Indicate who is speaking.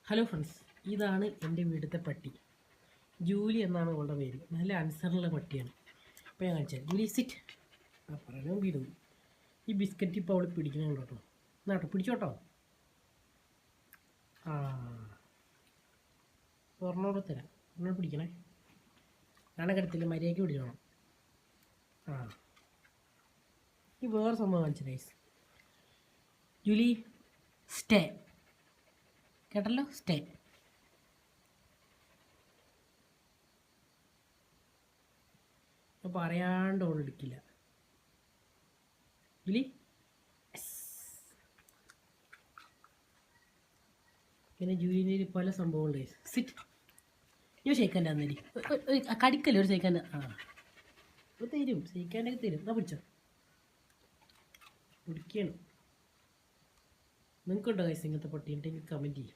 Speaker 1: Hello friends, ഇതാണ് എൻ്റെ വീട്ടിലത്തെ പട്ടി. ജൂലി എന്നാണ് അവളുടെ പേര്. നല്ല അനുസരണമുള്ള പട്ടിയാണ്. അപ്പോൾ ഞാൻ കാണിച്ചാൽ ജൂലി സിറ്റ്. പറയാനും വീടും ഈ ബിസ്ക്കറ്റ് ഇപ്പോൾ അവൾ പിടിക്കണുണ്ട് കേട്ടോ. എന്നാട്ടോ പിടിച്ചോട്ടോ. ആ സ്വർണ്ണോട് തരാം. ഒന്നോട് പിടിക്കണേ. കണക്കെടുത്തില്ല, മര്യാദയ്ക്ക് പിടിക്കണം. ആ ഈ വേറെ സംഭവം കാണിച്ചു നൈസ്. Julie stay. കേട്ടല്ലോ, സ്റ്റേ. പറയാണ്ട് ഓൾ എടുക്കില്ല. ജൂലി പിന്നെ ജൂലിൻ്റെ പല സംഭവങ്ങളുണ്ട്. സിറ്റ്. ഇവ ഷെയ്ക്കാൻ്റെ അന്നേരി കടിക്കല്ലേ ഒരു ഷെയ്ക്കാൻ്റെ. ആ ഇപ്പോൾ തരും, ഷെയ്ക്കാൻ്റെയൊക്കെ തരും. എന്നാ പിടിച്ചോ, പിടിക്കണം. നിങ്ങൾക്കുണ്ടോ കൈസ് ഇങ്ങനത്തെ പട്ടി ഉണ്ടെങ്കിൽ കമൻറ്റ് ചെയ്യും.